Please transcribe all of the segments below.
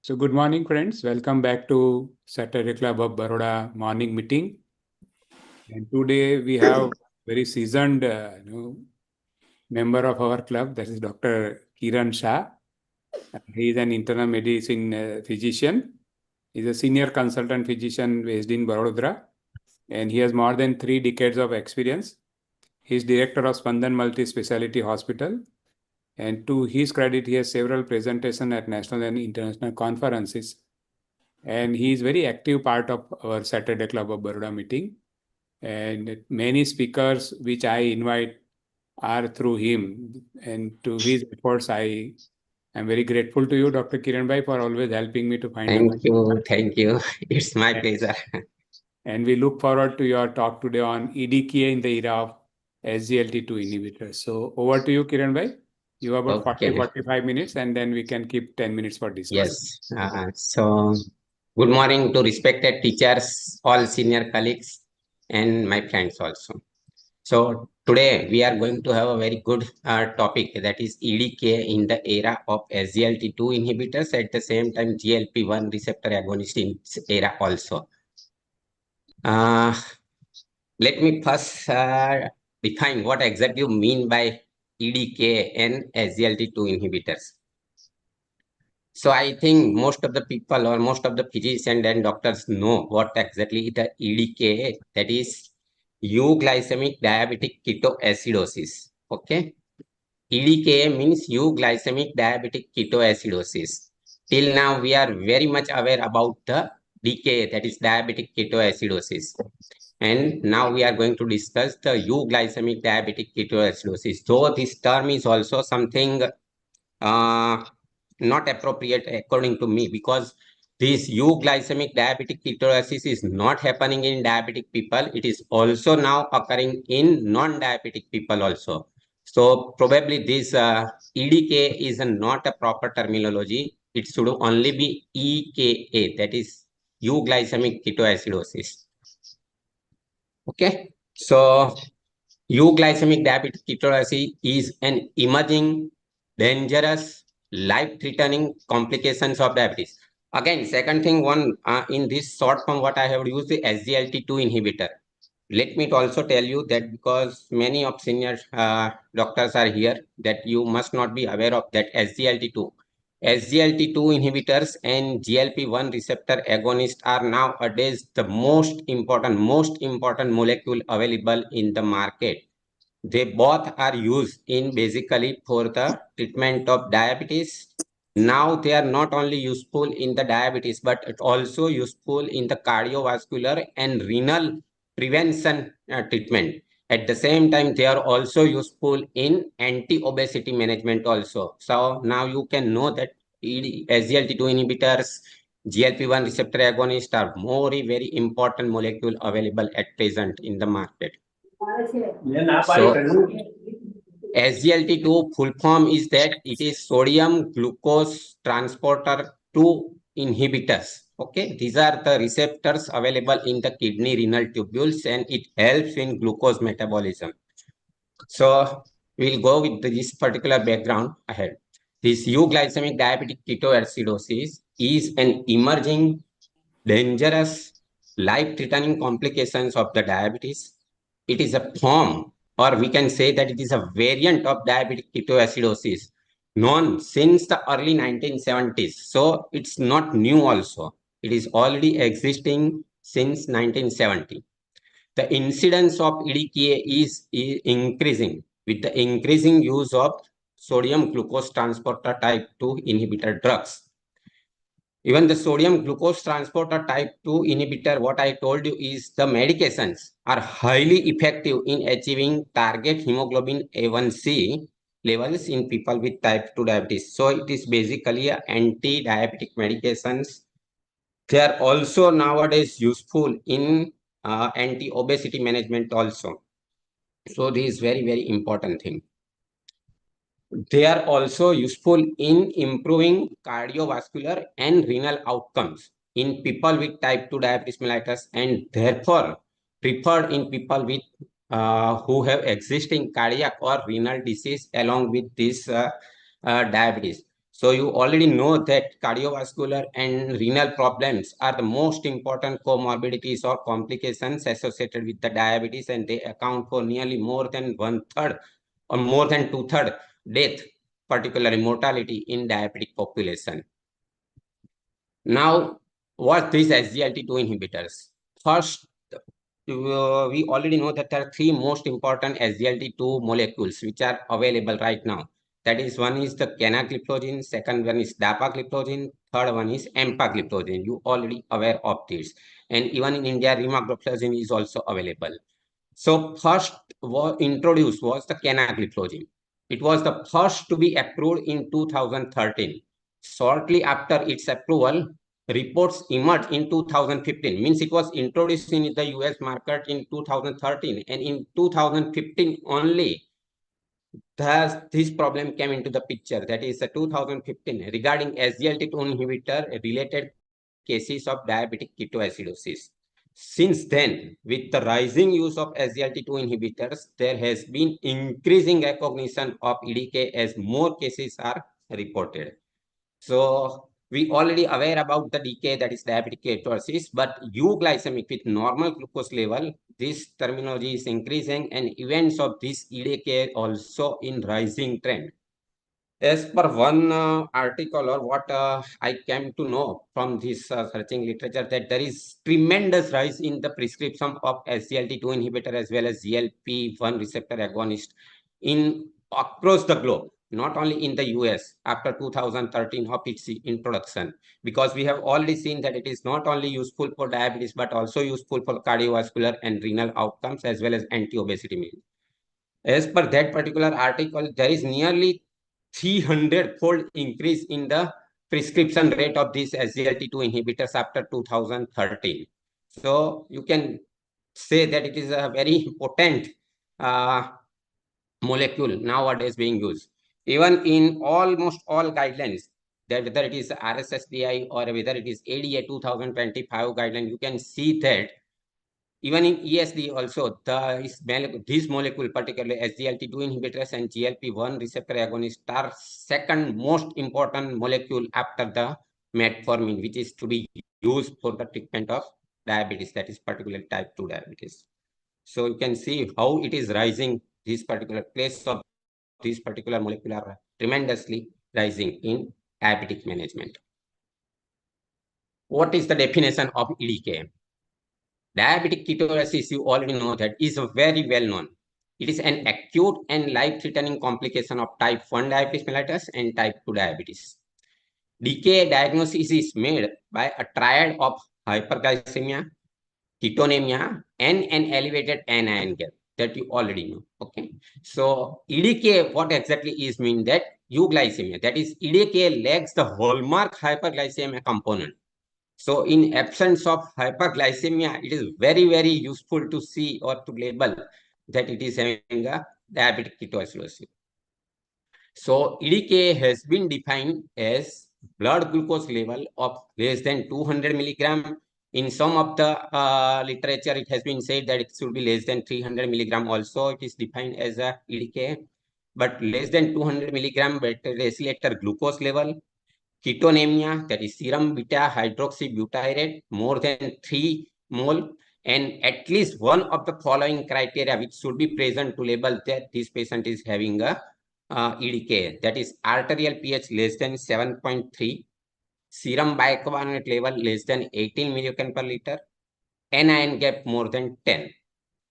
So good morning, friends. Welcome back to Saturday Club of Baroda morning meeting. And today we have very seasoned member of our club, that is Dr. Kiran Shah. He is an internal medicine physician. He is a senior consultant physician based in Baroda, and he has more than 3 decades of experience. He is director of Spandan Multi-Speciality Hospital. And to his credit, he has several presentations at national and international conferences. And he is very active part of our Saturday Club of Baroda meeting. And many speakers which I invite are through him. And to his efforts, I am very grateful to you, Dr. Kiran Bhai, for always helping me to find Thank you. It's my pleasure. And we look forward to your talk today on EDKA in the era of SGLT2 inhibitors. So over to you, Kiran Bhai. You have about 40-45 minutes, and then we can keep 10 minutes for discussion. Yes. So good morning to respected teachers, all senior colleagues, and my friends also. So today we are going to have a very good topic, that is EDK in the era of SGLT2 inhibitors, at the same time GLP-1 receptor agonist in this era also. Let me first define what exactly you mean by EDK and SGLT2 inhibitors. So I think most of the people or most of the physicians and doctors know what exactly the EDK, that is euglycemic diabetic ketoacidosis. Okay. EDK means euglycemic diabetic ketoacidosis. Till now, we are very much aware about the DKA, that is diabetic ketoacidosis. And now we are going to discuss the euglycemic diabetic ketoacidosis. Though this term is also something not appropriate according to me, because this euglycemic diabetic ketoacidosis is not happening in diabetic people. It is also now occurring in non-diabetic people also. So probably this EDK is not a proper terminology. It should only be EKA, that is euglycemic ketoacidosis. Okay, so euglycemic diabetic ketoacidosis is an emerging, dangerous, life-threatening complications of diabetes. Again, second thing, in this short form, what I have used the SGLT2 inhibitor. Let me also tell you that, because many of senior doctors are here, that you must not be aware of that SGLT2. SGLT2 inhibitors and GLP-1 receptor agonists are nowadays the most important molecule available in the market. They both are used in basically for the treatment of diabetes. Now they are not only useful in the diabetes, but it also useful in the cardiovascular and renal prevention treatment. At the same time, they are also useful in anti-obesity management also. So now you can know that SGLT2 inhibitors, GLP-1 receptor agonists are very important molecule available at present in the market. So SGLT2 full form is that it is sodium glucose transporter 2 inhibitors. Okay, these are the receptors available in the kidney renal tubules, and it helps in glucose metabolism. So we'll go with this particular background ahead. This euglycemic diabetic ketoacidosis is an emerging, dangerous, life-threatening complications of the diabetes. It is a form, or we can say that it is a variant of diabetic ketoacidosis known since the early 1970s. So it's not new also. It is already existing since 1970. The incidence of EDKA is increasing with the increasing use of sodium glucose transporter type 2 inhibitor drugs. Even the sodium glucose transporter type 2 inhibitor, what I told you is the medications are highly effective in achieving target hemoglobin A1C levels in people with type 2 diabetes. So it is basically anti-diabetic medications. They are also nowadays useful in anti-obesity management also. So this is very important thing. They are also useful in improving cardiovascular and renal outcomes in people with type 2 diabetes mellitus, and therefore preferred in people with who have existing cardiac or renal disease along with this diabetes. So you already know that cardiovascular and renal problems are the most important comorbidities or complications associated with the diabetes, and they account for nearly more than 1/3 or more than 2/3 death, particularly mortality in diabetic population. Now, what these SGLT2 inhibitors? First, we already know that there are three most important SGLT2 molecules which are available right now. That is, one is the canagliflozin, second one is dapagliflozin, third one is empagliflozin. You already aware of this. And even in India, remagliflozin is also available. So first introduced was the canagliflozin. It was the first to be approved in 2013. Shortly after its approval, reports emerged in 2015. Means it was introduced in the US market in 2013, and in 2015 only this problem came into the picture. That is 2015 regarding SGLT2 inhibitor related cases of diabetic ketoacidosis. Since then, with the rising use of SGLT2 inhibitors, there has been increasing recognition of EDK as more cases are reported. So we already aware about the DK, that is diabetic ketoacidosis, but euglycemic with normal glucose level, this terminology is increasing, and events of this EDK also in rising trend. As per one article, or what I came to know from this searching literature, that there is tremendous rise in the prescription of SGLT2 inhibitor as well as GLP-1 receptor agonist in across the globe, not only in the US after 2013 of its introduction, because we have already seen that it is not only useful for diabetes but also useful for cardiovascular and renal outcomes as well as anti-obesity means. As per that particular article, there is nearly 300-fold increase in the prescription rate of these SGLT2 inhibitors after 2013. So you can say that it is a very potent molecule nowadays being used. Even in almost all guidelines, that whether it is RSSDI or whether it is ADA 2025 guideline, you can see that even in ESD also, this molecule, particularly SGLT2 inhibitors and GLP-1 receptor agonists, are second most important molecule after the metformin, which is to be used for the treatment of diabetes, that is particularly type 2 diabetes. So you can see how it is rising, this particular place of this particular molecule are tremendously rising in diabetic management. What is the definition of EDK? Diabetic ketoacidosis, you already know that, is very well known. It is an acute and life-threatening complication of type 1 diabetes mellitus and type 2 diabetes. DK diagnosis is made by a triad of hyperglycemia, ketonemia, and an elevated anion gap that you already know. Okay. So EDK, what exactly is mean that euglycemia, that is EDK lacks the hallmark hyperglycemia component. So in absence of hyperglycemia, it is very, very useful to see or to label that it is having a diabetic ketoacidosis. So EDK has been defined as blood glucose level of less than 200 milligram. In some of the literature, it has been said that it should be less than 300 milligram. Also, it is defined as a EDK, but less than 200 milligram vasoactor glucose level. Ketonemia, that is serum beta hydroxybutyrate, more than 3 mole, and at least one of the following criteria which should be present to label that this patient is having a EDK, that is arterial pH less than 7.3, serum bicarbonate level less than 18 milligram per liter, anion gap more than 10.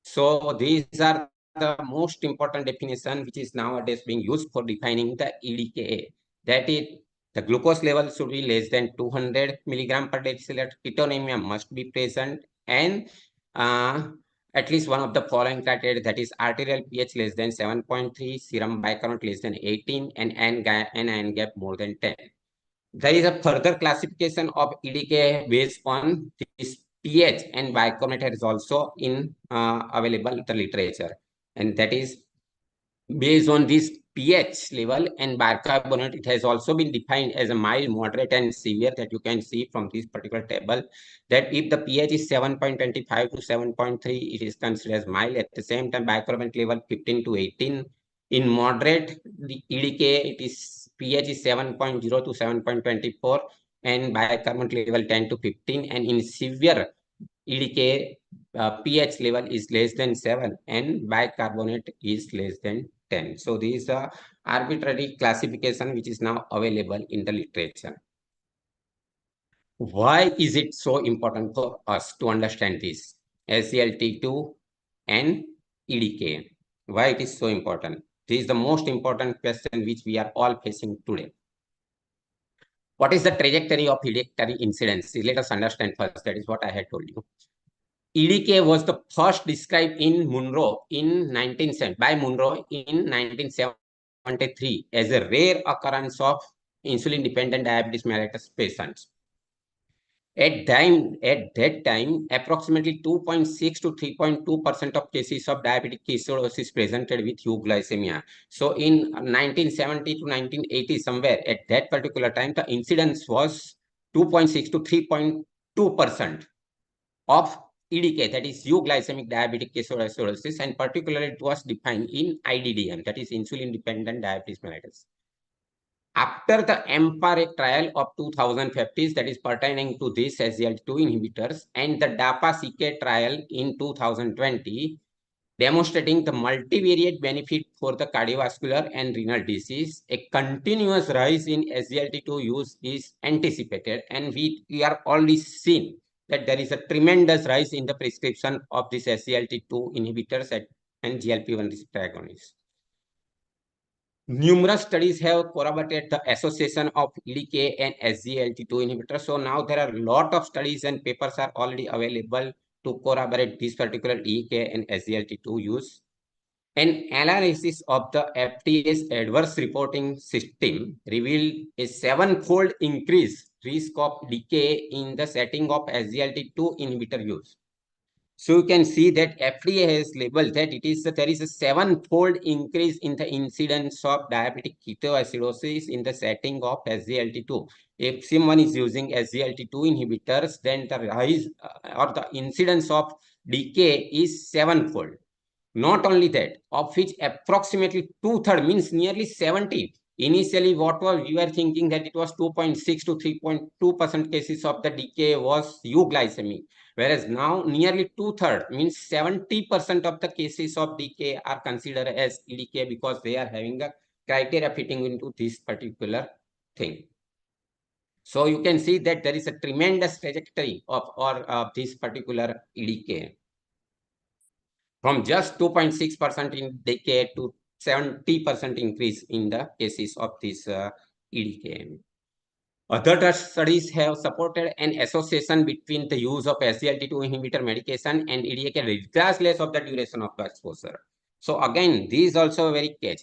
So these are the most important definition which is nowadays being used for defining the EDKA. That is, the glucose level should be less than 200 milligram per deciliter. Ketonemia must be present, and at least one of the following criteria, that is arterial pH less than 7.3, serum bicarbonate less than 18, and anion gap more than 10. There is a further classification of EDK based on this pH, and bicarbonate is also in available the literature, and that is based on this pH level and bicarbonate. It has also been defined as a mild, moderate, and severe, that you can see from this particular table, that if the pH is 7.25 to 7.3, it is considered as mild. At the same time, bicarbonate level 15 to 18. In moderate, the EDK, it is pH is 7.0 to 7.24 and bicarbonate level 10 to 15, and in severe EDK pH level is less than 7 and bicarbonate is less than 10. So this is a arbitrary classification which is now available in the literature. Why is it so important for us to understand this SGLT2 and EDK? Why it is so important? This is the most important question which we are all facing today. What is the trajectory of hereditary incidence? Let us understand first. That is what I had told you. EDK was the first described in Monroe in 1970 by Monroe in 1973 as a rare occurrence of insulin-dependent diabetes mellitus patients. At that time, approximately 2.6 to 3.2% of cases of diabetic ketoacidosis presented with euglycemia. So in 1970 to 1980, somewhere at that particular time, the incidence was 2.6 to 3.2% of EDK, that is euglycemic diabetic ketoacidosis, and particularly it was defined in IDDM, that is insulin-dependent diabetes mellitus. After the EMPA trial of 2015, that is pertaining to this SGLT2 inhibitors, and the DAPA-CK trial in 2020, demonstrating the multivariate benefit for the cardiovascular and renal disease, a continuous rise in SGLT2 use is anticipated, and we are already seeing that there is a tremendous rise in the prescription of these SGLT2 inhibitors and GLP-1 receptor agonists. Numerous studies have corroborated the association of EDK and SGLT2 inhibitors. So now there are a lot of studies and papers are already available to corroborate this particular EDK and SGLT2 use. An analysis of the FDA's adverse reporting system revealed a 7-fold increase risk of decay in the setting of SGLT2 inhibitor use. So you can see that FDA has labeled that there is a 7-fold increase in the incidence of diabetic ketoacidosis in the setting of SGLT2. If someone is using SGLT2 inhibitors, then the rise or the incidence of decay is 7-fold. Not only that, of which approximately 2/3 means nearly 70. Initially, we were thinking that it was 2.6 to 3.2% cases of the decay was euglycemic. Whereas now nearly 2/3 means 70% of the cases of decay are considered as EDK because they are having a criteria fitting into this particular thing. So you can see that there is a tremendous trajectory of this particular EDK. From just 2.6% in decay to 70% increase in the cases of this EDK. Other studies have supported an association between the use of SGLT2 inhibitor medication and EDK regardless of the duration of the exposure. So again, this is also very catch.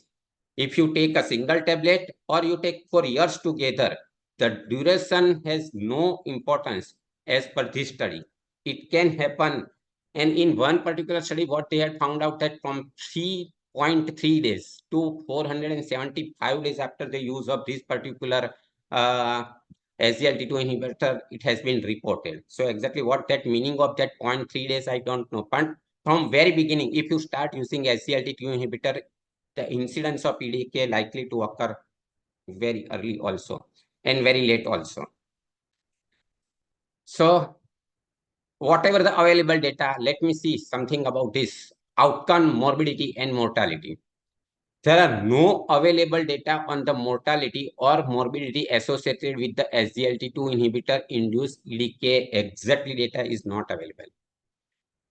If you take a single tablet or you take for years together, the duration has no importance as per this study. It can happen. And in one particular study, what they had found out that from 3.3 days to 475 days after the use of this particular SGLT2 inhibitor, it has been reported. So exactly what that meaning of that 0.3 days, I don't know. But from very beginning, if you start using SGLT2 inhibitor, the incidence of EDK likely to occur very early also and very late also. So whatever the available data, let me see something about this outcome, morbidity and mortality. There are no available data on the mortality or morbidity associated with the SGLT2 inhibitor induced EDK. Exactly data is not available.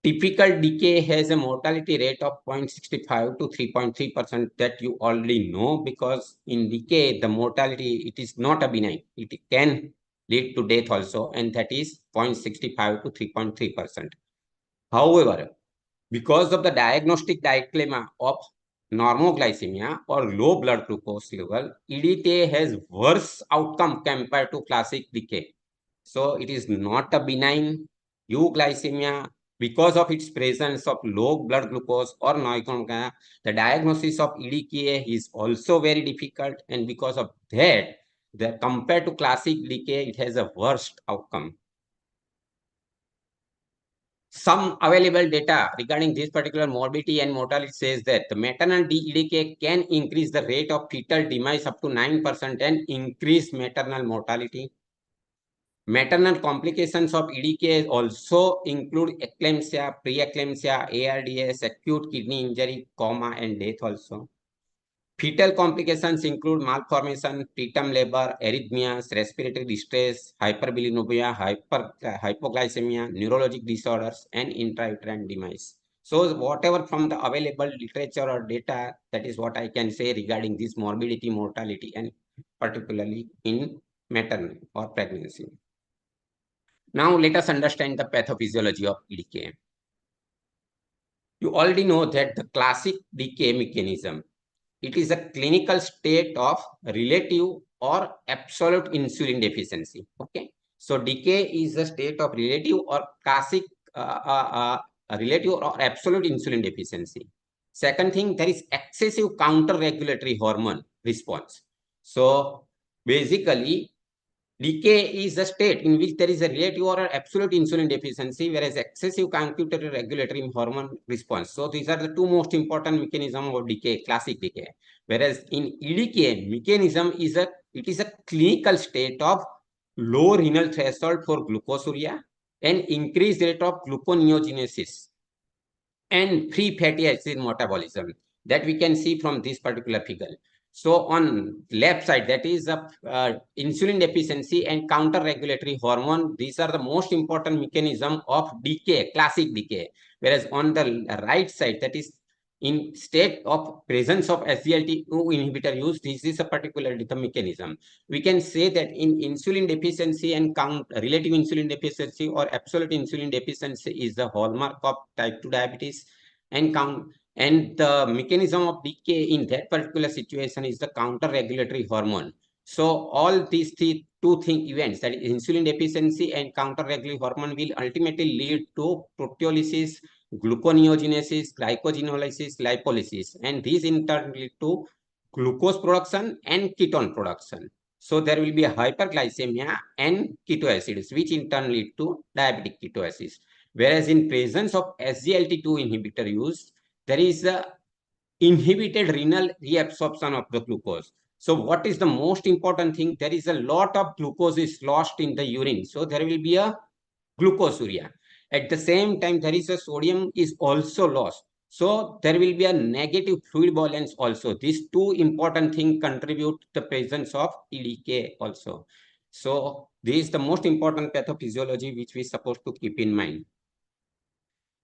Typical decay has a mortality rate of 0.65 to 3.3% that you already know, because in decay, the mortality, it is not a benign. It can lead to death also, and that is 0.65 to 3.3%. However, because of the diagnostic dilemma of normoglycemia or low blood glucose level, EDK has worse outcome compared to classic decay. So it is not a benign euglycemia. Because of its presence of low blood glucose or normoglycemia, the diagnosis of EDK is also very difficult, and because of that, compared to classic decay, it has a worst outcome. some available data regarding this particular morbidity and mortality says that the maternal EDK can increase the rate of fetal demise up to 9% and increase maternal mortality. Maternal complications of EDK also include eclampsia, preeclampsia, ARDS, acute kidney injury, coma, and death also. Fetal complications include malformation, preterm labor, arrhythmias, respiratory distress, hyperbilirubinemia, hypoglycemia, neurologic disorders, and intrauterine demise. So whatever from the available literature or data, that is what I can say regarding this morbidity, mortality, and particularly in maternal or pregnancy. Now let us understand the pathophysiology of EDK. You already know that the classic decay mechanism, it is a clinical state of relative or absolute insulin deficiency. Okay, so decay is a state of relative or classic relative or absolute insulin deficiency. Second thing, there is excessive counter-regulatory hormone response. So basically, decay is a state in which there is a relative or absolute insulin deficiency, whereas excessive counter-regulatory hormone response. So these are the two most important mechanisms of decay, classic decay. Whereas in EDK mechanism is a clinical state of low renal threshold for glucosuria and increased rate of gluconeogenesis and free fatty acid metabolism that we can see from this particular figure. So on left side, that is insulin deficiency and counter-regulatory hormone. These are the most important mechanism of decay, classic decay. Whereas on the right side, that is in state of presence of SGLT2 inhibitor use, this is a particular the mechanism. We can say that in insulin deficiency and relative insulin deficiency or absolute insulin deficiency is the hallmark of type 2 diabetes, and the mechanism of decay in that particular situation is the counter-regulatory hormone. So all these two events, that is insulin deficiency and counter-regulatory hormone, will ultimately lead to proteolysis, gluconeogenesis, glycogenolysis, lipolysis, and these in turn lead to glucose production and ketone production. So there will be a hyperglycemia and ketoacidosis, which in turn lead to diabetic ketoacidosis. Whereas in presence of SGLT2 inhibitor use, there is a inhibited renal reabsorption of the glucose. So what is the most important thing? There is a lot of glucose is lost in the urine. So there will be a glucosuria. At the same time, there is a sodium is also lost. So there will be a negative fluid balance also. These two important things contribute to the presence of EDK also. So this is the most important pathophysiology which we are supposed to keep in mind.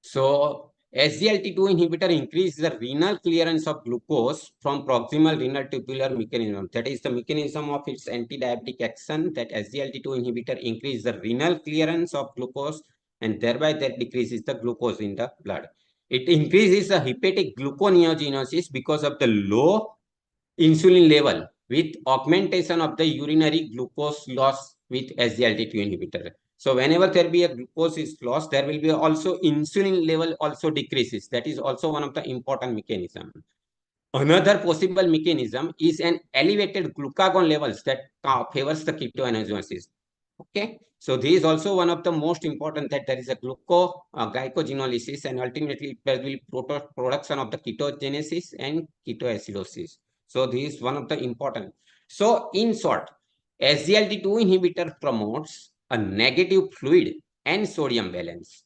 So SGLT2 inhibitor increases the renal clearance of glucose from proximal renal tubular mechanism. That is the mechanism of its anti-diabetic action, that SGLT2 inhibitor increases the renal clearance of glucose and thereby that decreases the glucose in the blood. It increases the hepatic gluconeogenesis because of the low insulin level with augmentation of the urinary glucose loss with SGLT2 inhibitor. So whenever there be a glucose is lost, there will be also insulin level also decreases. That is also one of the important mechanism. Another possible mechanism is an elevated glucagon levels that favors the ketoacidosis. Okay, so this is also one of the most important, that there is a glycogenolysis and ultimately there will be production of the ketogenesis and ketoacidosis. So this is one of the important. So in short, SGLT2 inhibitor promotes a negative fluid and sodium balance,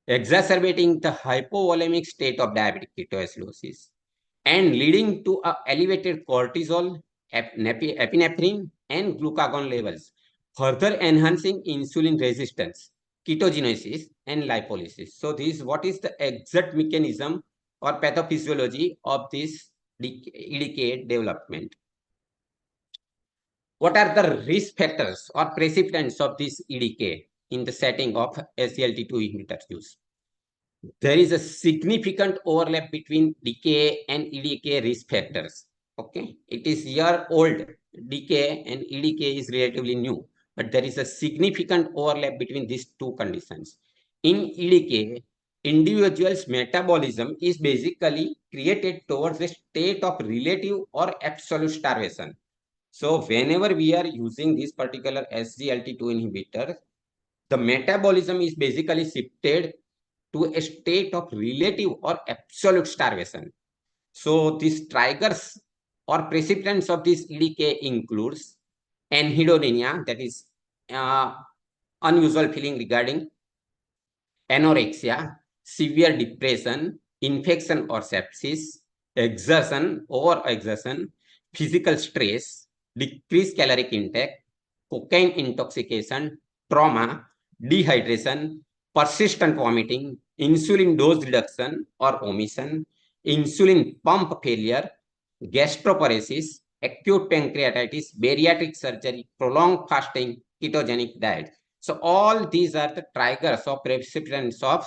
exacerbating the hypovolemic state of diabetic ketoacidosis and leading to elevated cortisol, epinephrine, and glucagon levels, further enhancing insulin resistance, ketogenesis, and lipolysis. So this what is the exact mechanism or pathophysiology of this EDK development. What are the risk factors or precipitants of this EDK in the setting of SGLT2 inhibitor use? There is a significant overlap between decay and EDK risk factors. Okay, it is year-old decay and EDK is relatively new, but there is a significant overlap between these two conditions. In EDK, individual's metabolism is basically created towards a state of relative or absolute starvation. So whenever we are using this particular SGLT2 inhibitor, the metabolism is basically shifted to a state of relative or absolute starvation. So these triggers or precipitants of this EDK includes anhedonia, that is unusual feeling regarding anorexia, severe depression, infection or sepsis, exertion, overexertion, physical stress, decreased caloric intake, cocaine intoxication, trauma, dehydration, persistent vomiting, insulin dose reduction or omission, insulin pump failure, gastroparesis, acute pancreatitis, bariatric surgery, prolonged fasting, ketogenic diet. So all these are the triggers or precipitants of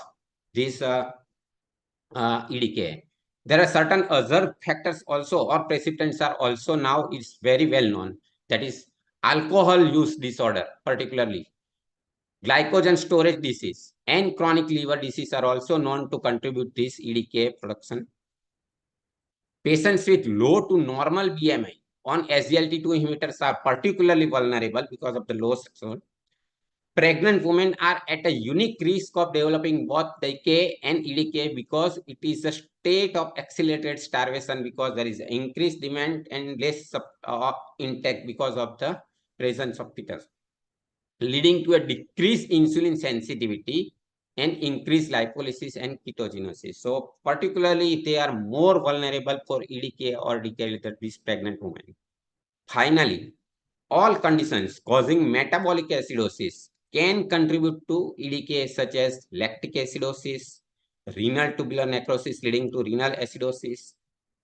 this EDK. There are certain other factors also, or precipitants are also now is very well known. That is alcohol use disorder, particularly glycogen storage disease and chronic liver disease are also known to contribute this EDK production. Patients with low to normal BMI on SGLT2 inhibitors are particularly vulnerable because of the low sexual. Pregnant women are at a unique risk of developing both DK and EDK because it is a state of accelerated starvation because there is increased demand and less intake because of the presence of fetus, leading to a decreased insulin sensitivity and increased lipolysis and ketogenesis. So particularly they are more vulnerable for EDK or DK than these pregnant women. Finally, all conditions causing metabolic acidosis can contribute to EDK such as lactic acidosis, renal tubular necrosis leading to renal acidosis,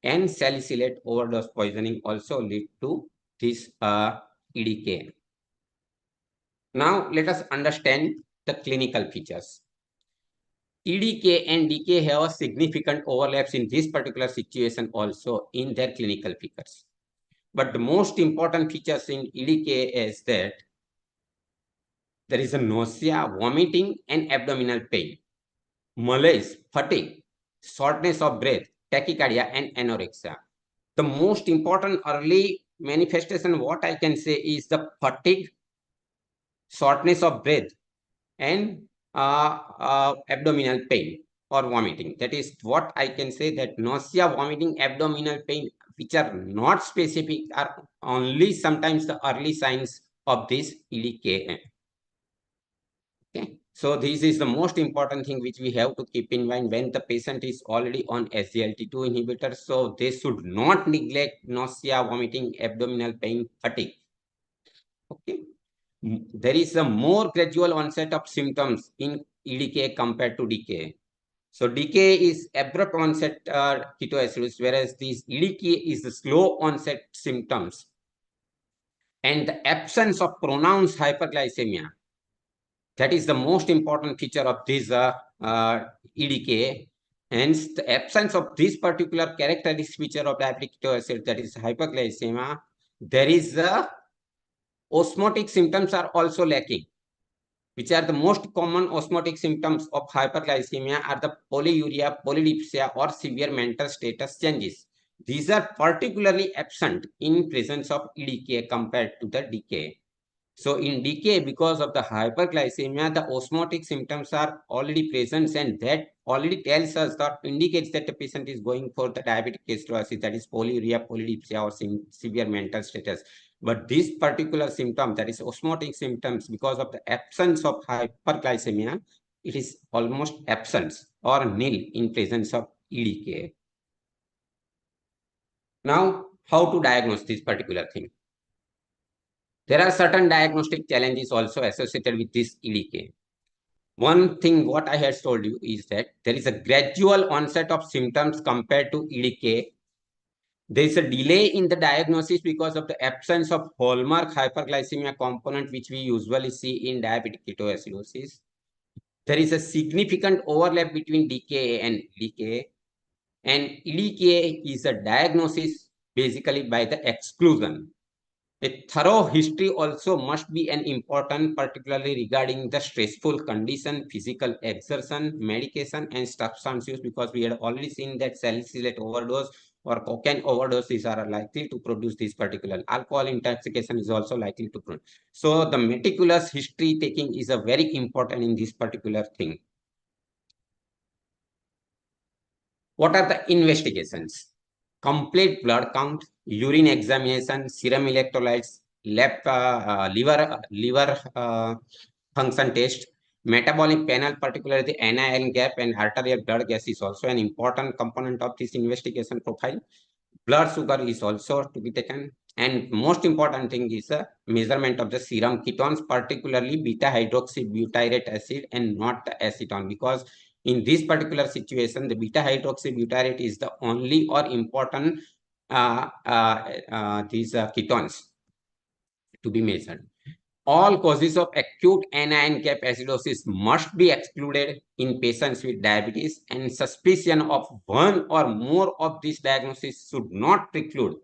and salicylate overdose poisoning also lead to this EDK. Now let us understand the clinical features. EDK and DK have a significant overlaps in this particular situation also in their clinical features. But the most important features in EDK is that there is a nausea, vomiting, and abdominal pain, malaise, fatigue, shortness of breath, tachycardia, and anorexia. The most important early manifestation, what I can say, is the fatigue, shortness of breath, and abdominal pain or vomiting. That is what I can say, that nausea, vomiting, abdominal pain, which are not specific, are only sometimes the early signs of this EDK. Okay. So this is the most important thing which we have to keep in mind when the patient is already on SGLT2 inhibitor. So they should not neglect nausea, vomiting, abdominal pain, fatigue. Okay. There is a more gradual onset of symptoms in EDK compared to DK. So DK is abrupt onset ketoacidosis, whereas this EDK is the slow onset symptoms and the absence of pronounced hyperglycemia. That is the most important feature of this EDK. Hence, the absence of this particular characteristic feature of diabetic ketoacidosis, that is hyperglycemia, there is osmotic symptoms are also lacking. Which are the most common osmotic symptoms of hyperglycemia are the polyuria, polydipsia, or severe mental status changes. These are particularly absent in presence of EDK compared to the DK. So in DK, because of the hyperglycemia, the osmotic symptoms are already present, and that already tells us that indicates that the patient is going for the diabetic ketoacidosis, that is polyuria, polydipsia, or severe mental status. But this particular symptom, that is osmotic symptoms, because of the absence of hyperglycemia, it is almost absent or nil in presence of EDK. Now, how to diagnose this particular thing? There are certain diagnostic challenges also associated with this EDK. One thing what I had told you is that there is a gradual onset of symptoms compared to EDK. There is a delay in the diagnosis because of the absence of hallmark hyperglycemia component, which we usually see in diabetic ketoacidosis. There is a significant overlap between DKA and EDK, and EDK is a diagnosis basically by the exclusion. A thorough history also must be an important, particularly regarding the stressful condition, physical exertion, medication, and substance use, because we had already seen that salicylate overdose or cocaine overdoses are likely to produce this particular. Alcohol intoxication is also likely to produce. So the meticulous history taking is a very important in this particular thing. What are the investigations? Complete blood count, urine examination, serum electrolytes, liver function test, metabolic panel, particularly the anion gap and arterial blood gas is also an important component of this investigation profile. Blood sugar is also to be taken. And most important thing is a measurement of the serum ketones, particularly beta hydroxybutyrate acid and not the acetone, because in this particular situation, the beta hydroxybutyrate is the only or important these ketones to be measured. All causes of acute anion gap acidosis must be excluded in patients with diabetes, and suspicion of one or more of these diagnoses should not preclude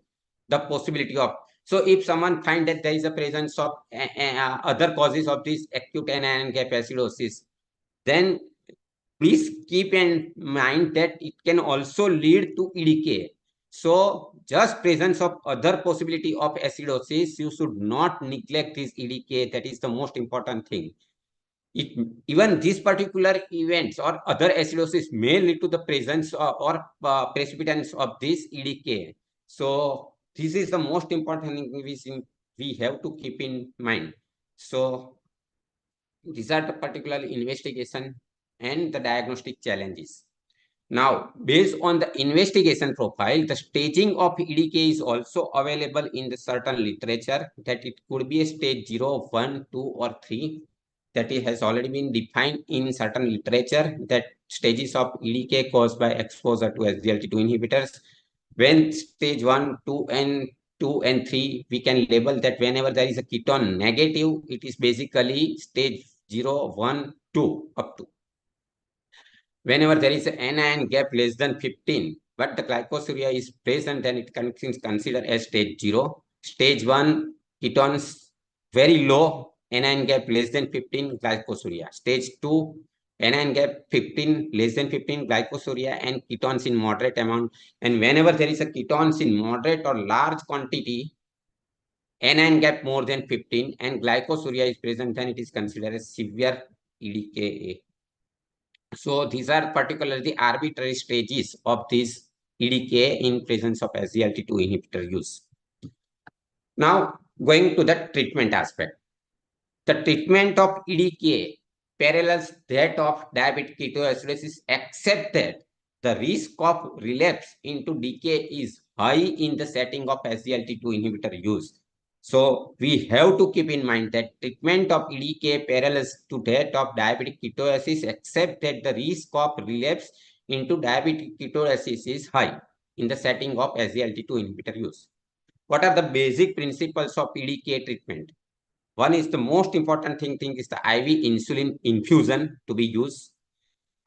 the possibility of. So if someone finds that there is a presence of other causes of this acute anion gap acidosis, then please keep in mind that it can also lead to EDK. So just presence of other possibility of acidosis, you should not neglect this EDK. That is the most important thing. Even these particular events or other acidosis may lead to the presence or precipitance of this EDK. So this is the most important thing we have to keep in mind. So these are the particular investigation and the diagnostic challenges. Now, based on the investigation profile, the staging of EDK is also available in the certain literature, that it could be a stage 0, 1, 2, or 3. That it has already been defined in certain literature, that stages of EDK caused by exposure to SGLT2 inhibitors. When stage 1, 2, and 3, we can label that whenever there is a ketone negative, it is basically stage 0, 1, 2 up to. Whenever there is an anion gap less than 15, but the glycosuria is present, then it can be considered as stage 0. Stage 1, ketones very low, anion gap less than 15, glycosuria. Stage 2, anion gap 15, less than 15, glycosuria, and ketones in moderate amount. And whenever there is a ketones in moderate or large quantity, anion gap more than 15, and glycosuria is present, then it is considered as severe EDKA. So these are particularly arbitrary stages of this EDK in presence of SGLT2 inhibitor use. Now, going to the treatment aspect. The treatment of EDK parallels that of diabetic ketoacidosis, except that the risk of relapse into DK is high in the setting of SGLT2 inhibitor use. So we have to keep in mind that treatment of EDK parallels to that of diabetic ketoacidosis, except that the risk of relapse into diabetic ketoacidosis is high in the setting of SGLT2 inhibitor use. What are the basic principles of EDK treatment? One is the most important thing is the IV insulin infusion to be used.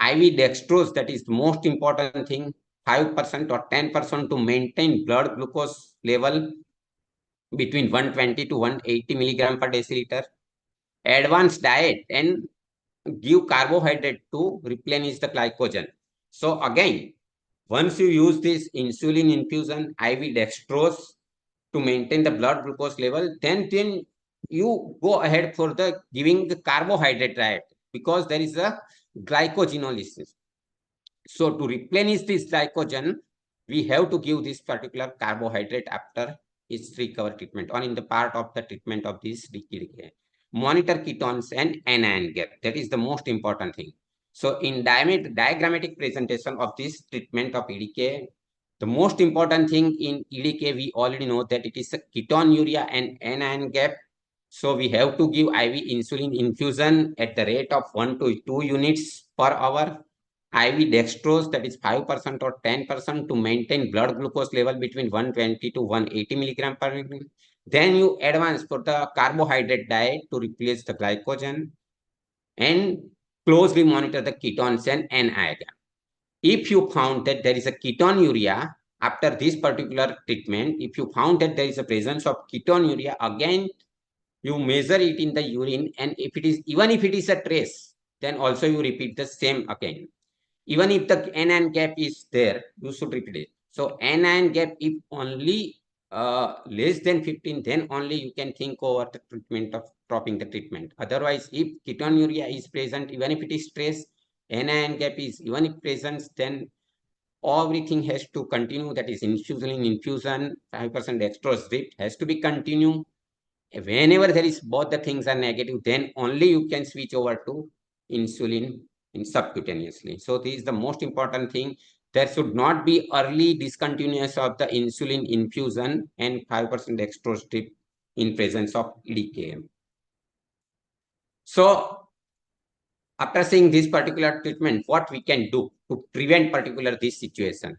IV dextrose, that is the most important thing, 5% or 10% to maintain blood glucose level between 120 to 180 milligram per deciliter. Advanced diet and give carbohydrate to replenish the glycogen. So again, once you use this insulin infusion, IV dextrose to maintain the blood glucose level, then you go ahead for the giving the carbohydrate diet, because there is a glycogenolysis. So to replenish this glycogen, we have to give this particular carbohydrate after its recovery treatment or in the part of the treatment of this decay. Monitor ketones and anion gap. That is the most important thing. So in diagrammatic presentation of this treatment of EDK, the most important thing in EDK, we already know that it is a ketonuria and anion gap. So we have to give IV insulin infusion at the rate of 1 to 2 units per hour. IV dextrose, that is 5% or 10% to maintain blood glucose level between 120 to 180 milligram per minute. Then you advance for the carbohydrate diet to replace the glycogen and closely monitor the ketones and anion. If you found that there is a ketonuria after this particular treatment, if you found that there is a presence of ketonuria, again, you measure it in the urine, and if it is, even if it is a trace, then also you repeat the same again. Even if the anion gap is there, you should repeat it. So anion gap, if only less than 15, then only you can think over the treatment of dropping the treatment. Otherwise, if ketonuria is present, even if it is trace, anion gap is even if present, then everything has to continue. That is insulin infusion, 5% dextrose drip has to be continued. Whenever there is both the things are negative, then only you can switch over to insulin in subcutaneously. So this is the most important thing. There should not be early discontinuance of the insulin infusion and 5% dextrose drip in presence of EDKM. So after seeing this particular treatment, what we can do to prevent particular this situation?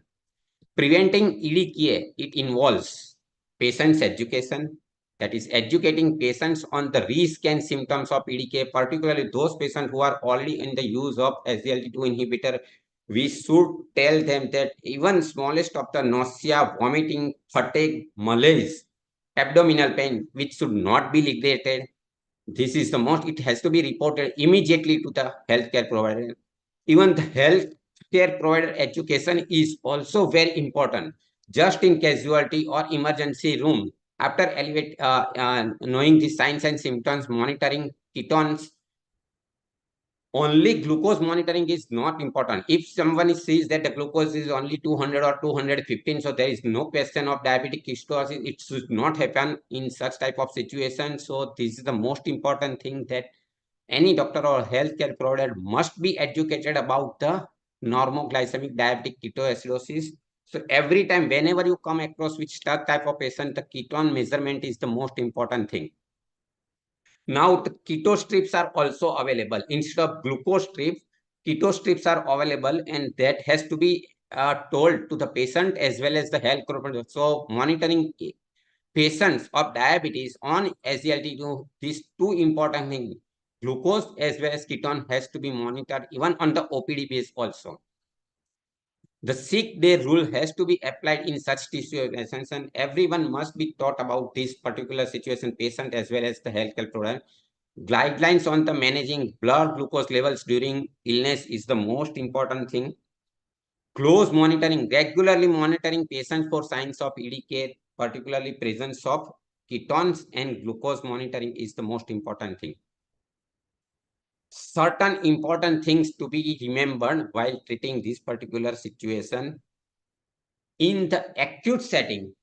Preventing EDKA, it involves patient's education, that is educating patients on the risk and symptoms of EDKA, particularly those patients who are already in the use of SGLT2 inhibitor. We should tell them that even smallest of the nausea, vomiting, fatigue, malaise, abdominal pain, which should not be neglected. This is the most, it has to be reported immediately to the healthcare provider. Even the healthcare provider education is also very important. Just in casualty or emergency room, after knowing the signs and symptoms, monitoring ketones, only glucose monitoring is not important. If someone sees that the glucose is only 200 or 215, so there is no question of diabetic ketoacidosis. It should not happen in such type of situation. So this is the most important thing, that any doctor or healthcare provider must be educated about the normoglycemic diabetic ketoacidosis. So every time, whenever you come across which type of patient, the ketone measurement is the most important thing. Now the keto strips are also available. Instead of glucose strips, keto strips are available, and that has to be told to the patient as well as the health provider. So monitoring patients of diabetes on SGLT2, these two important things, glucose as well as ketone, has to be monitored even on the OPD base also. The sick day rule has to be applied in such situations, and everyone must be taught about this particular situation, patient as well as the healthcare provider. Guidelines on the managing blood glucose levels during illness is the most important thing. Close monitoring, regularly monitoring patients for signs of EDK, particularly presence of ketones, and glucose monitoring is the most important thing. Certain important things to be remembered while treating this particular situation. In the acute setting,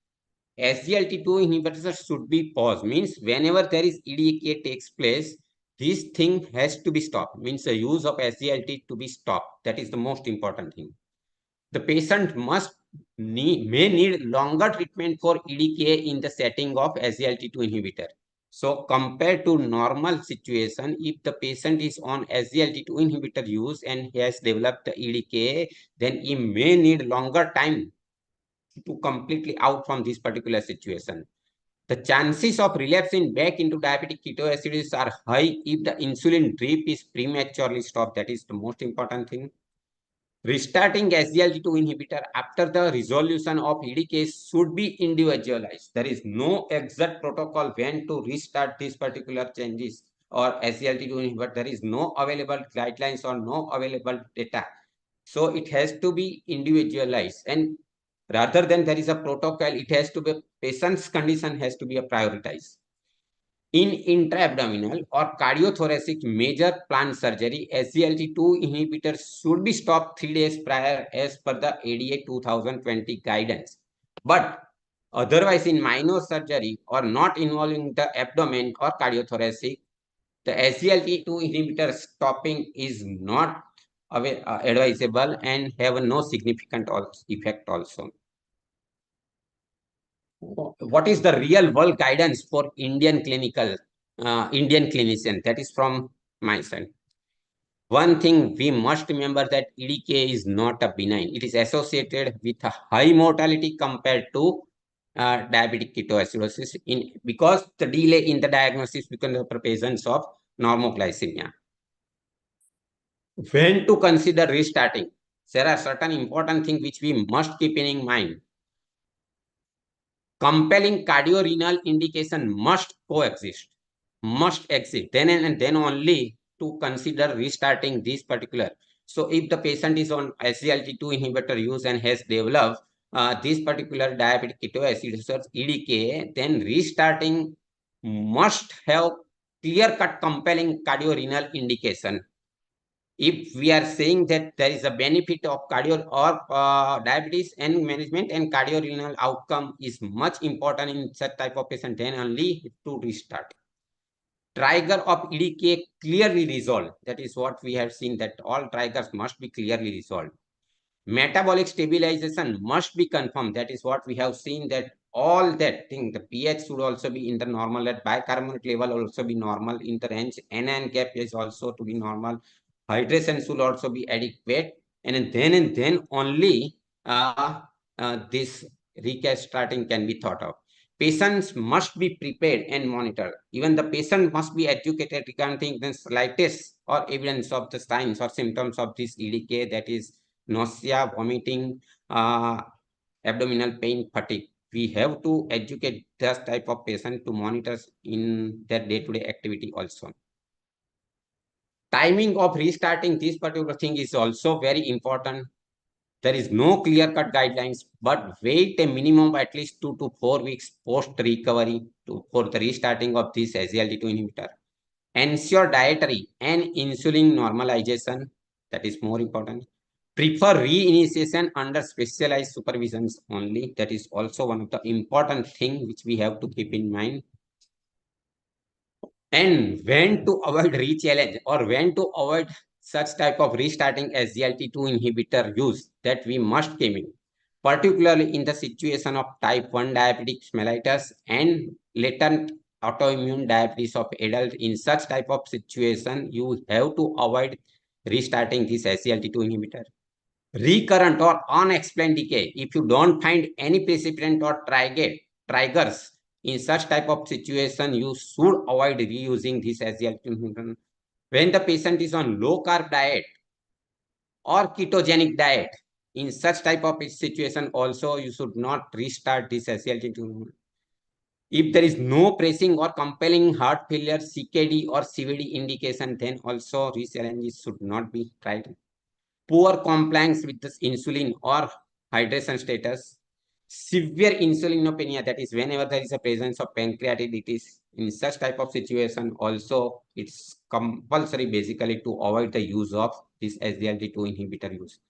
SGLT2 inhibitors should be paused. Means whenever there is EDK takes place, this thing has to be stopped. Means the use of SGLT to be stopped. That is the most important thing. The patient may need longer treatment for EDK in the setting of SGLT2 inhibitor. So compared to normal situation, if the patient is on SGLT2 inhibitor use and has developed the EDK, then he may need longer time to completely out from this particular situation. The chances of relapsing back into diabetic ketoacidosis are high if the insulin drip is prematurely stopped. That is the most important thing. Restarting SGLT2 inhibitor after the resolution of EDK should be individualized. There is no exact protocol when to restart these particular changes or SGLT2 inhibitor. There is no available guidelines or no available data. So it has to be individualized, and rather than there is a protocol, it has to be patient's condition has to be a prioritized. In intra-abdominal or cardiothoracic major planned surgery, SGLT2 inhibitors should be stopped 3 days prior as per the ADA 2020 guidance. But otherwise, in minor surgery or not involving the abdomen or cardiothoracic, the SGLT2 inhibitor stopping is not advisable and have no significant effect also. What is the real world guidance for Indian clinician? That is from my side. One thing we must remember, that EDK is not a benign. It is associated with a high mortality compared to diabetic ketoacidosis because the delay in the diagnosis because of the presence of normoglycemia. When to consider restarting? There are certain important things which we must keep in mind. Compelling cardiorenal indication must coexist, must exist. Then and then only to consider restarting this particular. So if the patient is on SGLT2 inhibitor use and has developed this particular diabetic ketoacidosis EDK, then restarting must have clear-cut compelling cardiorenal indication. if we are saying that there is a benefit of cardio or diabetes and management and cardiorenal outcome is much important in such type of patient, then only to restart. Trigger of EDK clearly resolved. That is what we have seen, that all triggers must be clearly resolved. Metabolic stabilization must be confirmed. That is what we have seen, that all that thing, the pH should also be in the normal, that bicarbonate level also be normal in the range, anion gap is also to be normal, hydration should also be adequate, and then only this recast starting can be thought of. Patients must be prepared and monitored. Even the patient must be educated regarding the slightest or evidence of the signs or symptoms of this EDK, that is nausea, vomiting, abdominal pain, fatigue. We have to educate this type of patient to monitor in their day-to-day activity also. Timing of restarting this particular thing is also very important. There is no clear-cut guidelines, but wait a minimum of at least 2 to 4 weeks post-recovery for the restarting of this SGLT2 inhibitor. Ensure dietary and insulin normalization. That is more important. Prefer reinitiation under specialized supervisions only. That is also one of the important things which we have to keep in mind. And when to avoid re-challenge or when to avoid such type of restarting SGLT2 inhibitor use, that we must keep in, particularly in the situation of type 1 diabetic mellitus and latent autoimmune diabetes of adult. In such type of situation, you have to avoid restarting this SGLT2 inhibitor. Recurrent or unexplained decay, if you don't find any precipitant or triggers in such type of situation, you should avoid reusing this SGLT2 inhibitor. When the patient is on low carb diet or ketogenic diet, in such type of situation also you should not restart this SGLT2 inhibitor. If there is no pressing or compelling heart failure, CKD or CVD indication, then also re-challenges should not be tried. Poor compliance with this insulin or hydration status, severe insulinopenia, that is whenever there is a presence of pancreatitis, in such type of situation also it's compulsory basically to avoid the use of this SGLT2 inhibitor use.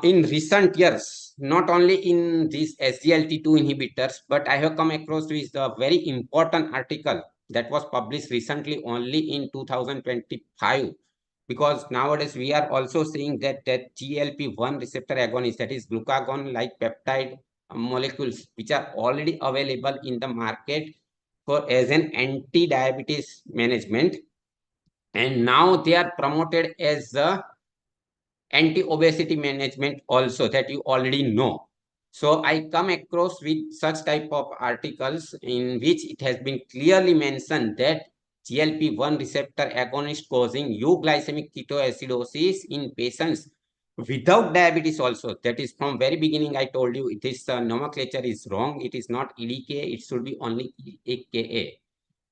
In recent years, not only in these SGLT2 inhibitors, but I have come across with a very important article that was published recently only in 2025, because nowadays we are also seeing that GLP-1 receptor agonist, that is glucagon-like peptide molecules, which are already available in the market for as an anti-diabetes management, and now they are promoted as a anti-obesity management also, that you already know. So I come across with such type of articles in which it has been clearly mentioned that GLP-1 receptor agonist causing euglycemic ketoacidosis in patients without diabetes also. That is, from very beginning I told you this nomenclature is wrong. It is not EDK, it should be only EKA.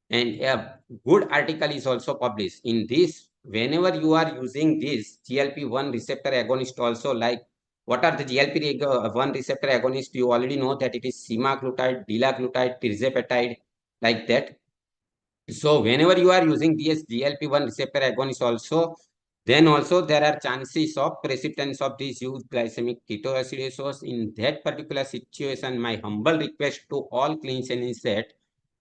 And a good article is also published in this. Whenever you are using this GLP-1 receptor agonist also, like what are the GLP-1 receptor agonist, you already know that it is semaglutide, dulaglutide, tirzepatide, like that. So whenever you are using this GLP-1 receptor agonist also, then also there are chances of precipitance of this euglycemic ketoacidosis. In that particular situation, my humble request to all clinicians is that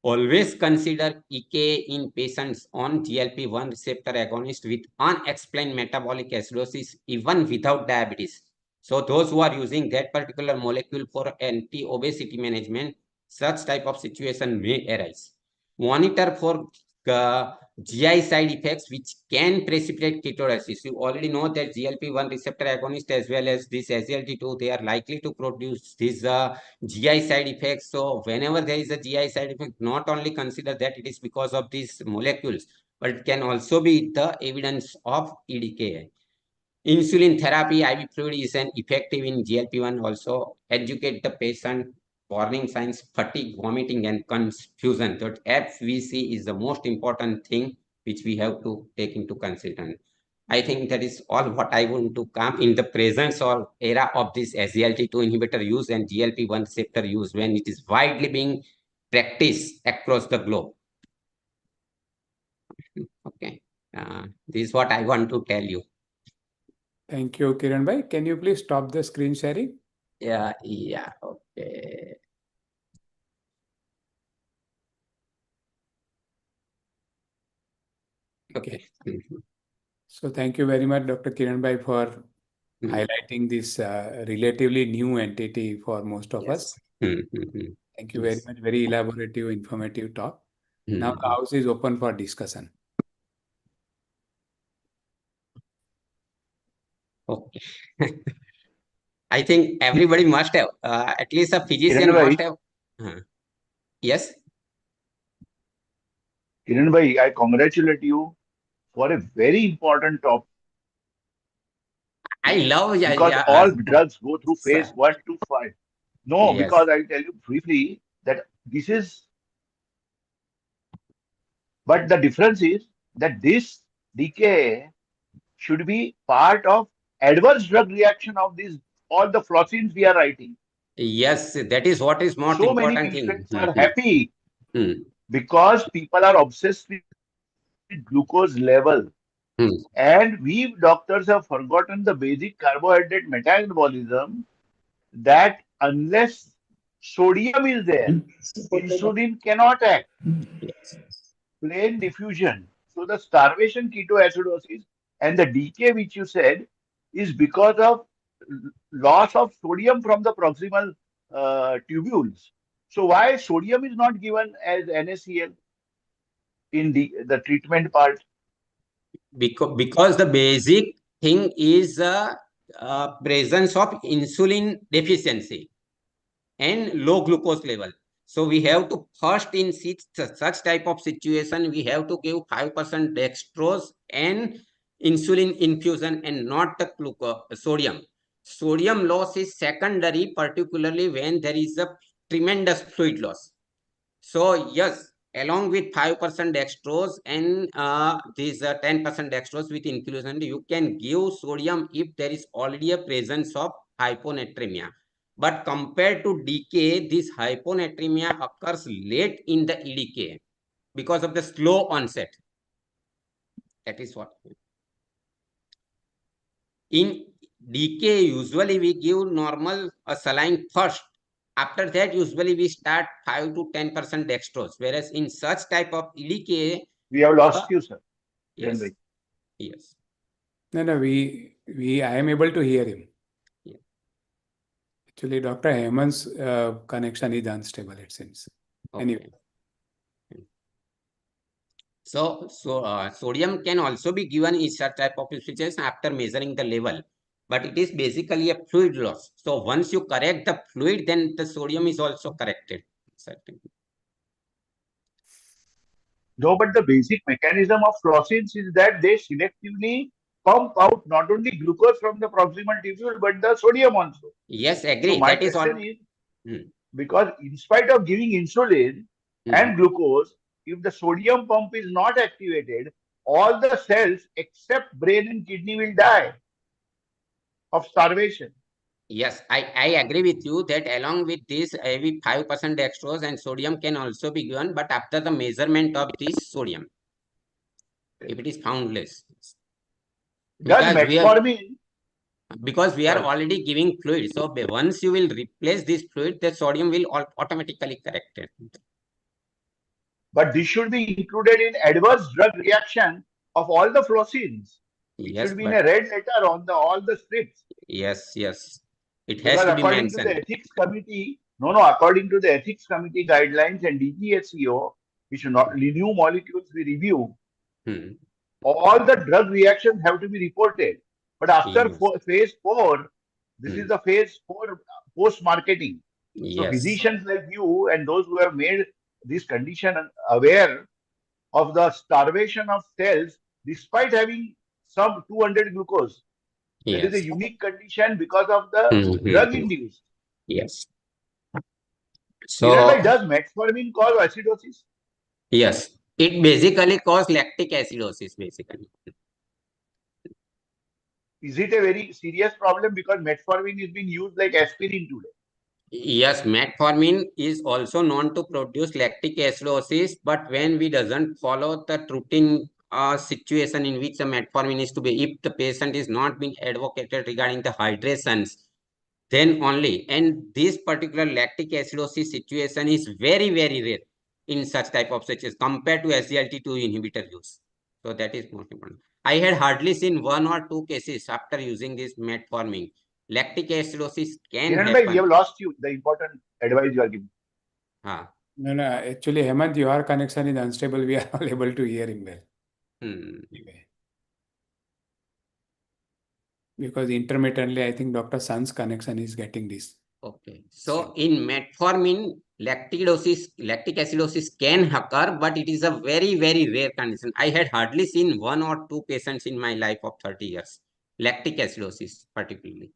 always consider EK in patients on GLP-1 receptor agonist with unexplained metabolic acidosis, even without diabetes. So those who are using that particular molecule for anti-obesity management, such type of situation may arise. Monitor for GI side effects which can precipitate ketoacidosis. You already know that GLP-1 receptor agonist as well as this SGLT2, they are likely to produce these GI side effects. So whenever there is a GI side effect, not only consider that it is because of these molecules, but it can also be the evidence of EDK. Insulin therapy, IV fluid is an effective in GLP-1 also. Educate the patient, warning signs, fatigue, vomiting, and confusion. That FVC is the most important thing which we have to take into consideration. I think that is all what I want to come in the presence or era of this SGLT2 inhibitor use and GLP-1 receptor use when it is widely being practiced across the globe. Okay. This is what I want to tell you. Thank you, Kiran bhai. Can you please stop the screen sharing? Yeah, okay. Okay. So thank you very much, Dr. Kiran bhai, for highlighting this relatively new entity for most of us. Thank you very much. Very elaborative, informative talk. Now the house is open for discussion. Okay. I think everybody must have, at least a physician must have. Yes. Kiran bhai, I congratulate you for a very important topic. I love because all drugs go through phase 1 to 5. No, Yes. because I'll tell you briefly that this is, but the difference is that this decay should be part of adverse drug reaction of these all the fluoresceins we are writing. Yes, that is what is more So many important thing. patients are happy because people are obsessed with glucose level. And we doctors have forgotten the basic carbohydrate metabolism, that unless sodium is there, insulin cannot act. Plain diffusion. So the starvation ketoacidosis and the decay which you said is because of loss of sodium from the proximal tubules. So why sodium is not given as NaCl in the treatment part? Because the basic thing is presence of insulin deficiency and low glucose level. So we have to first in such type of situation, we have to give 5% dextrose and insulin infusion and not the sodium. Sodium loss is secondary, particularly when there is a tremendous fluid loss. So yes, along with 5% dextrose and this 10% dextrose with inclusion, you can give sodium if there is already a presence of hyponatremia. But compared to decay, this hyponatremia occurs late in the EDK because of the slow onset. That is what. In decay, usually we give normal saline first. After that, usually we start 5 to 10% dextrose. Whereas in such type of EDK, we have lost you, sir. Yes. Yes. No, I am able to hear him. Yeah. Actually, Dr. Hemant's connection is unstable, it seems. Okay. Anyway. So sodium can also be given in such type of situation after measuring the level, but it is basically a fluid loss. So once you correct the fluid, then the sodium is also corrected. No, but the basic mechanism of fluoresceins is that they selectively pump out not only glucose from the proximal tubule, but the sodium also. Yes, agree. So my that question is, because in spite of giving insulin and glucose, if the sodium pump is not activated, all the cells except brain and kidney will die of starvation. Yes, I agree with you that along with this, with 5% dextrose and sodium can also be given, but after the measurement of this sodium, if it is found less. Because we are already giving fluid. So once you will replace this fluid, the sodium will automatically correct it. But this should be included in adverse drug reaction of all the fluoresceins. It should be in a red letter on all the strips. Yes. It has to be according mentioned. To the ethics committee, according to the ethics committee guidelines and DGSCO, which new molecules we review, all the drug reactions have to be reported. But after phase 4, this is the phase 4 post-marketing. So physicians like you and those who have made this condition aware of the starvation of cells despite having some 200 glucose. That is a unique condition because of the drug induced. Yes. So does metformin cause acidosis? Yes. It basically causes lactic acidosis, basically. Is it a very serious problem because metformin is being used like aspirin today? Yes, metformin is also known to produce lactic acidosis, but when we doesn't follow the routine a situation in which a metformin is to be, if the patient is not being advocated regarding the hydrations, then only. And this particular lactic acidosis situation is very, very rare in such type of situations compared to SGLT2 inhibitor use. So that is most important. I had hardly seen 1 or 2 cases after using this metformin. Lactic acidosis can Kiran bhai, happen. we have lost you. The important advice you are giving. No, actually, Hemant, your connection is unstable. We are not able to hear him well. Anyway. Because intermittently, I think Dr. Sun's connection is getting this. Okay. So in metformin, lactic acidosis can occur, but it is a very, very rare condition. I had hardly seen 1 or 2 patients in my life of 30 years. Lactic acidosis particularly.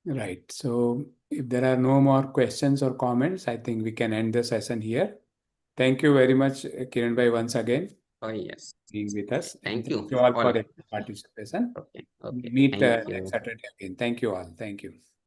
Right. So if there are no more questions or comments, I think we can end the session here. Thank you very much, Kiran bhai, once again. Oh, yes. Being with us. Thank you Thank you all all. for your participation. Okay. Okay. Meet Thank you. next Saturday again. Thank you all. Thank you.